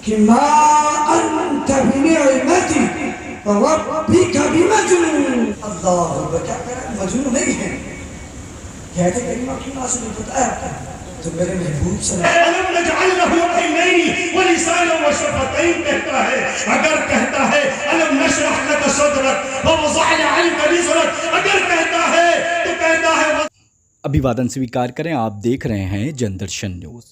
کہ ما انت بنعمتی ربک بمجنون. اللہ کیا کہہ رہا ہے؟ مجنون نہیں ہے. کہتے کریمہ کیوں ناصر نے بتایا تو میرے محبوب صلی اللہ علیہ وسلم الم نجعل له عینین ولسانا وشفتین کہتا ہے. اگر کہتا ہے الم نشرح لك صدرك ووضعنا عنك وزرك، اگر کہتا ہے تو کہتا ہے. ابھیوادن سویکار کریں. آپ دیکھ رہے ہیں جن درشن نیوز.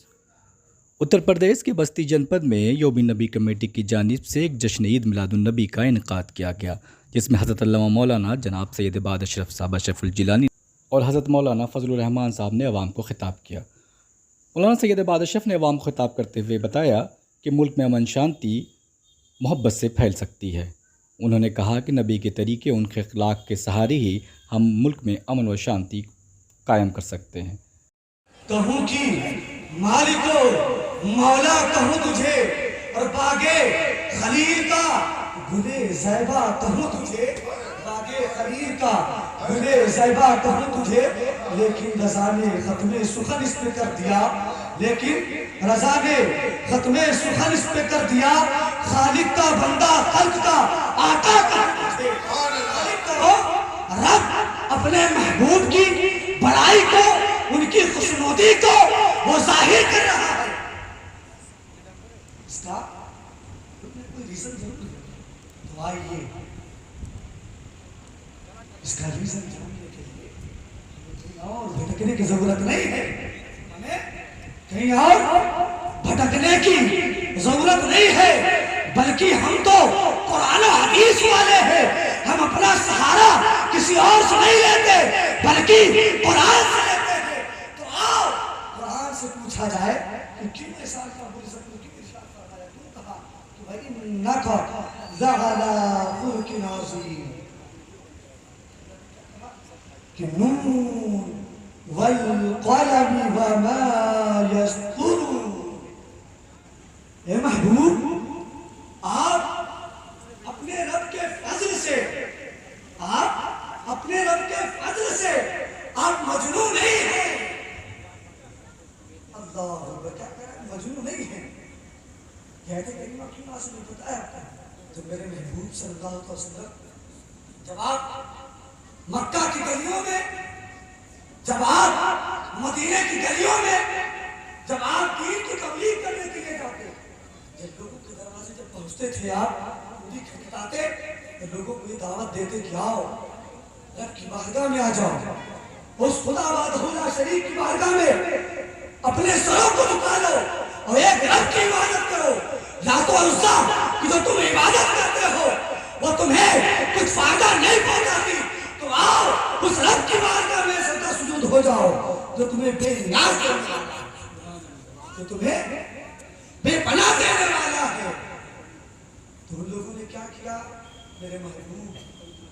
اتر پردیش کے بستی جنپد میں یوم نبی کمیٹی کی جانب سے ایک جشن عید میلاد النبی کا انعقاد کیا گیا، جس میں حضرت علامہ مولانا جناب سید عباد اشرف صاحب اشرف الجیلانی اور حضرت مولانا فضل الرحمان صاحب نے عوام کو خطاب کیا. مولانا سید عباد اشرف نے عوام کو خطاب کرتے ہوئے بتایا کہ ملک میں امن شانتی محبت سے پھیل سکتی ہے. انہوں نے کہا کہ نبی کے طریقے، ان کے اخلاق کے سہارے ہی ہم ملک میں امن و شانتی قائم کر سکتے ہیں. کہوں کی مالک و مولا کہوں تجھے، اور باغے خلیل کا گلے زیبا کہوں تجھے، باغے خلیل کا گلے زیبا کہوں تجھے. لیکن رضا نے ختم سخن اس پہ کر دیا، لیکن رضا نے ختم سخن اس پہ کر دیا. خالق کا بندہ خلق کا آقا کہوں تجھے. خالق کرو رب اپنے محبوب کی بڑائی کو، ان کی خوشنودی کو وہ ظاہر کر رہا ہے. اس کا کوئی ریزن ضرور ہے. تو آئیے اس کا ریزن جاننے کے لیے کہیں اور بھٹکنے کی ضرورت نہیں ہے. ہمیں کہیں اور بھٹکنے کی ضرورت نہیں ہے، بلکہ ہم تو قرآن و حدیث والے ہیں. ہم اپنا سہارا کسی اور سے نہیں لیتے بلکہ قرآن سے لیتے ہیں. تو آؤ قرآن سے پوچھا جائے کہ کیوں ایسا رب العزت نے کیوں ارشاد فرمایا، کیوں کہا کہ بھائی انک لعلی خلق عظیم، کہ نون والقلم وما یسطرون. اے محبوب، آپ اپنے رب کے فضل سے، آپ اپنے رب کے فضل سے آپ مجنون نہیں ہیں. اللہ کیا کہہ رہا ہے؟ مجنون نہیں ہیں. کہتے کریمہ کیوں ناصر نے بتایا تو میرے محبوب صلی اللہ علیہ وسلم جب آپ مکہ کی گلیوں میں، جب آپ مدینہ کی گلیوں میں، جب آپ دین کی تبلیغ کرنے کے لیے جاتے، جب لوگوں کے دروازے جب پہنچتے تھے، آپ پوری کھٹکھٹاتے تو لوگوں کو یہ دعوت دیتے کہ آؤ رب کی بارگاہ میں آ جاؤ، اس خدا وحدہ شریک کی بارگاہ میں اپنے سروں کو جھکا لو اور ایک رب کی عبادت کرو. لات و عزا کی جو تم عبادت کرتے ہو وہ تمہیں کچھ فائدہ نہیں پہنچاتی. تو آؤ اس رب کی بارگاہ میں سجدہ سجود ہو جاؤ جو تمہیں بے نیاز کرنے والا ہے، جو تمہیں بے پناہ دینے والا ہے. تو ان لوگوں نے کیا کیا میرے محبوب؟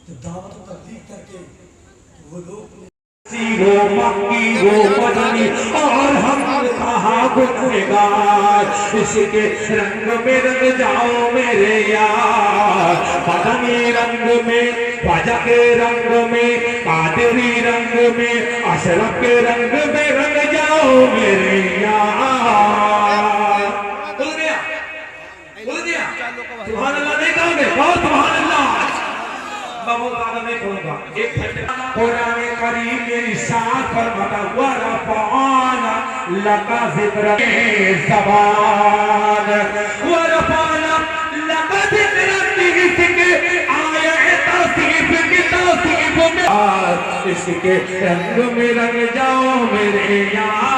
جب دعوت و تبلیغ کر کے وہ لوگ وہ مکی وہ مدنی اور ہم کہاں گنہگار، اس کے رنگ میں رنگ جاؤ میرے یار. مدنی رنگ میں، خواجہ کے رنگ میں، قادری رنگ میں، اشرف کے رنگ میں رنگ جاؤ میرے یار. بول دیا سبحان اللہ نہیں کہوں گے؟ بہت سبحان اللہ. بہت زیادہ نہیں کہوں گا. ایک قرآن کریم میری ساتھ فرماتا وَرَفَعَنَا لَكَ ذِكْرَكَ زبان وَرَفَعَنَا لَكَ ذِكْرَكَ، اس کے آیہ توصیف کی توصیف میں اس کے رنگ میں رنگ جاؤ میرے یار.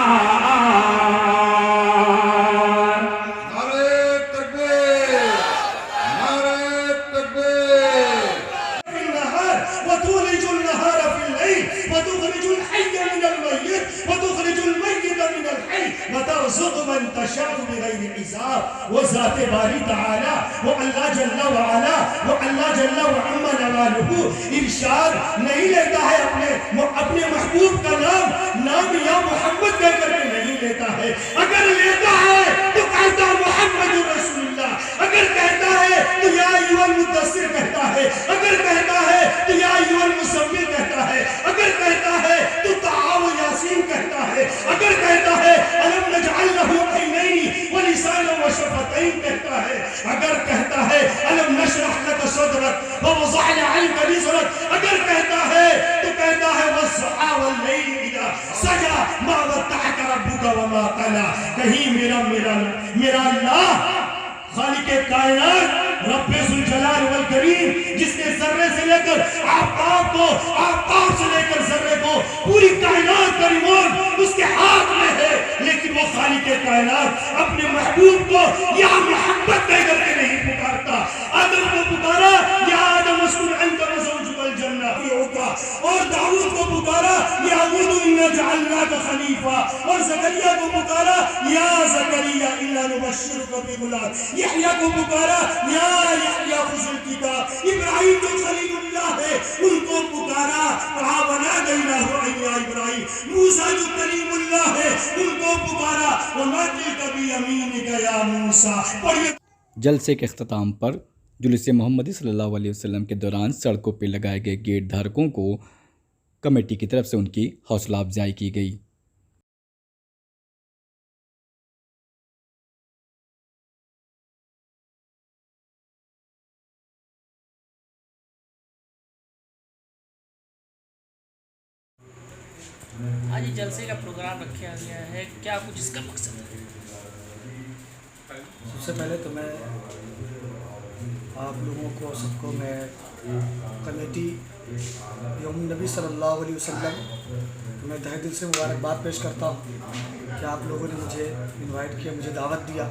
وترزق من تشاء بغیر حساب. وہ ذات باری تعالی، وہ اللہ جل وعلا، وہ اللہ جل وعما نوالہ ارشاد نہیں لیتا ہے اپنے محبوب کا نام یا محمد دے کر کے نہیں لیتا ہے. اگر لیتا ہے تو کہتا محمد رسول اللہ، اگر کہتا ہے تو یا ایھا المدثر کہتا ہے، اگر کہتا ہے تو یا ایھا المزمل کہتا ہے، اگر کہتا ہے تو تعاو یاسین کہتا ہے، اگر کہتا ہے الم نجعل له عینین ولسانا शफ़तैन कहता है, अगर कहता है अलम नशरह लक सदरक व वज़अना अन्का विज़रक, अगर कहता है तो कहता है वस्सुहा वल्लैलि इज़ा सजा मा वद्दअका रब्बुका व मा क़ला। कहीं मेरा अल्लाह खालिक़े कायनात रब्बे ज़ुल जलाल वल करीम, जिसने ज़र्रे से लेकर आफ़ताब से लेकर ज़र्रे को पूरी कायनात का रिमोट उसके हाथ में है, लेकिन वो खालिक़े कायनात अपने महबूब को या मोहब्बत कह करके नहीं पुकारता। आदम को पुकारा या आदम उस्कुन अंत व ज़ौजुकल जन्नह, और दाऊद को पुकारा या दाऊद इन्ना जअलनाका खलीफा, और ज़करिया को पुकारा या ज़करिया इन्ना नुबश्शिरुका बिग़ुलाम, यहया को पुकारा या यहया खुज़िल किताब, इब्राहिम जो खलीलुल्लाह है उनको पुकारा कहा बना गईनाहु या इब्राहिम, मूसा जो कलीमुल्लाह है उनको पुकारा वमा तिल्का बियमीनिका या मूसा। जलसे के अख्ताम पर जुलूस मोहम्मदी सल्लल्लाहु अलैहि वसल्लम के दौरान सड़कों पर लगाए गए गेट धारकों को कमेटी की तरफ से उनकी हौसला अफजाई की गई। आज ये जलसे का प्रोग्राम रखा गया है, क्या कुछ इसका मकसद है? सबसे पहले तो मैं आप लोगों को सबको मैं कमेटी यौम नबी सल्लल्लाहु अलैहि वसल्लम मैं तहे दिल से मुबारकबाद पेश करता हूँ कि आप लोगों ने मुझे इनवाइट किया, मुझे दावत दिया,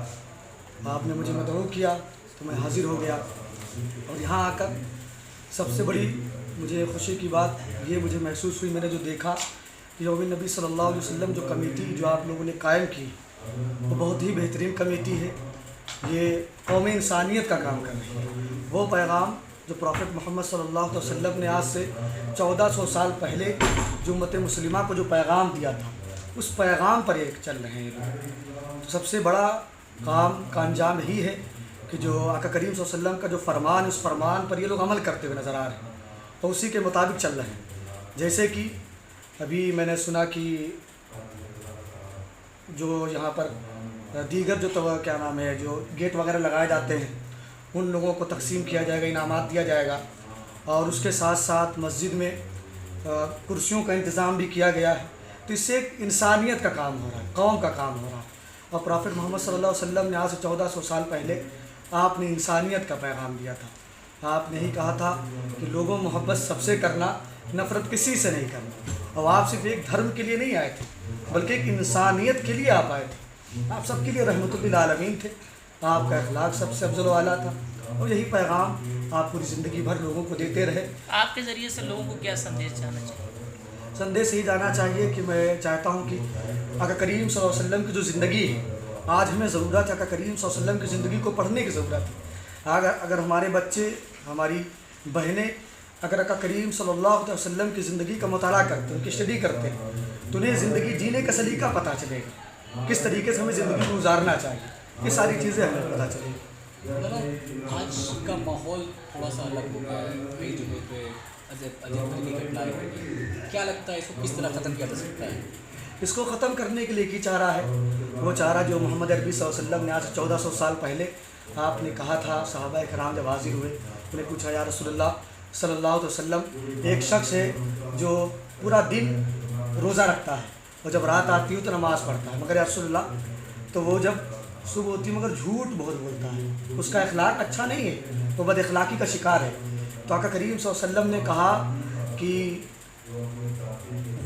आपने मुझे मदऊ किया तो मैं हाज़िर हो गया। और यहाँ आकर सबसे बड़ी मुझे खुशी की बात ये मुझे महसूस हुई, मैंने जो देखा यौम नबी सल्लल्लाहु अलैहि वसल्लम जो कमेटी जो आप लोगों ने कायम की वो बहुत ही बेहतरीन कमेटी है। ये कौम इंसानियत का काम कर रही है। वो पैगाम जो प्रॉफेट मोहम्मद सल्लल्लाहु अलैहि वसल्लम ने आज से 1400 साल पहले जो उम्मत मुस्लिमा को जो पैगाम दिया था उस पैगाम पर एक चल रहे हैं। तो सबसे बड़ा काम का अंजाम यही है कि जो आका करीम सल्लल्लाहु अलैहि वसल्लम का जो फरमान उस फरमान पर ये लोग अमल करते हुए नज़र आ रहे हैं, तो उसी के मुताबिक चल रहे हैं। जैसे कि अभी मैंने सुना कि जो यहाँ पर दीगर जो तो क्या नाम है जो गेट वगैरह लगाए जाते हैं उन लोगों को तकसीम किया जाएगा, इनामात दिया जाएगा, और उसके साथ साथ मस्जिद में कुर्सियों का इंतज़ाम भी किया गया है। तो इससे एक इंसानियत का काम हो रहा है, कौम का काम हो रहा है। और प्रॉफेट मोहम्मद सल्लल्लाहु अलैहि वसल्लम ने आज से 1400 साल पहले आपने इंसानियत का पैगाम दिया था। आपने ही कहा था कि लोगों मोहब्बत सबसे करना, नफ़रत किसी से नहीं करना। और आप सिर्फ एक धर्म के लिए नहीं आए थे बल्कि एक इंसानियत के लिए आप आए थे। आप सबके लिए रहमतुल लिल आलमीन थे। आपका अखलाक सबसे अफजल व आला था और यही पैगाम आप पूरी ज़िंदगी भर लोगों को देते रहे। आपके ज़रिए से लोगों को क्या संदेश जाना चाहिए? संदेश यही जाना चाहिए कि मैं चाहता हूँ कि आका करीम सल्लल्लाहु अलैहि वसल्लम की जो ज़िंदगी है, आज हमें ज़रूरत है आका करीम सल्लल्लाहु अलैहि वसल्लम की ज़िंदगी को पढ़ने की ज़रूरत है। अगर हमारे बच्चे, हमारी बहनें अगर आका करीम सल्लल्लाहु अलैहि वसल्लम की ज़िंदगी का मुताला करते, उनकी स्टडी करते हैं, तो उन्हें ज़िंदगी जीने का सलीका पता चलेगा, किस तरीके से हमें ज़िंदगी को गुजारना चाहिए। ये सारी चीज़ें हमें पता चलेगी। आज का माहौल थोड़ा सा अलग हो गया है, कई जगह पे अजीब की घटनाएं हो गई। क्या लगता है इसको किस तरह ख़त्म किया जा सकता है? इसको ख़त्म करने के लिए एक ही चारा है, वो चारा जो मोहम्मद अरबी सल्लल्लाहु अलैहि वसल्लम ने आज 1400 साल पहले आपने कहा था। सहाबा कराम जब हाजिर हुए उन्हें पूछा, या रसूलल्लाह सल्लल्लाहु अलैहि वसल्लम, एक शख्स है जो पूरा दिन रोज़ा रखता है और जब रात आती हो तो नमाज़ पढ़ता है, मगर या रसूलल्लाह तो वो जब सुबह होती मगर झूठ बहुत बोलता है, उसका अखलाक अच्छा नहीं है, वो बद अखलाकी का शिकार है। तो आका करीम सल्लल्लाहु अलैहि वसल्लम ने कहा कि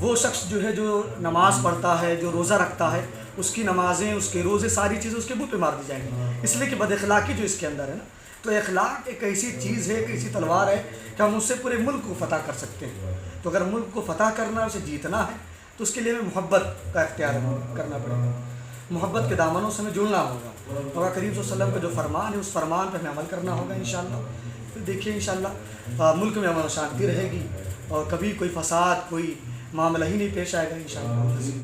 वो शख्स जो है जो नमाज़ पढ़ता है, जो रोज़ा रखता है, उसकी नमाज़ें, उसके रोज़े, सारी चीज़ें उसके मुँह पे मार दी जाएंगी, इसलिए कि बद अखलाकी जो इसके अंदर है ना। तो अखलाक एक ऐसी चीज़ है, एक ऐसी तलवार है कि हम उससे पूरे मुल्क को फ़तह कर सकते हैं। तो अगर मुल्क को फ़तह करना है, उसे जीतना है, तो उसके लिए हमें मोहब्बत का इख्तियार करना पड़ेगा, मोहब्बत के दामनों से हमें जुड़ना होगा। और करीम सल्लल्लाहु अलैहि वसल्लम का जो फरमान है उस फरमान पर हमें अमल करना होगा इंशाअल्लाह। फिर देखिए इंशाअल्लाह मुल्क में अमन शांति रहेगी और कभी कोई फसाद, कोई मामला ही नहीं पेश आएगा इंशाअल्लाह।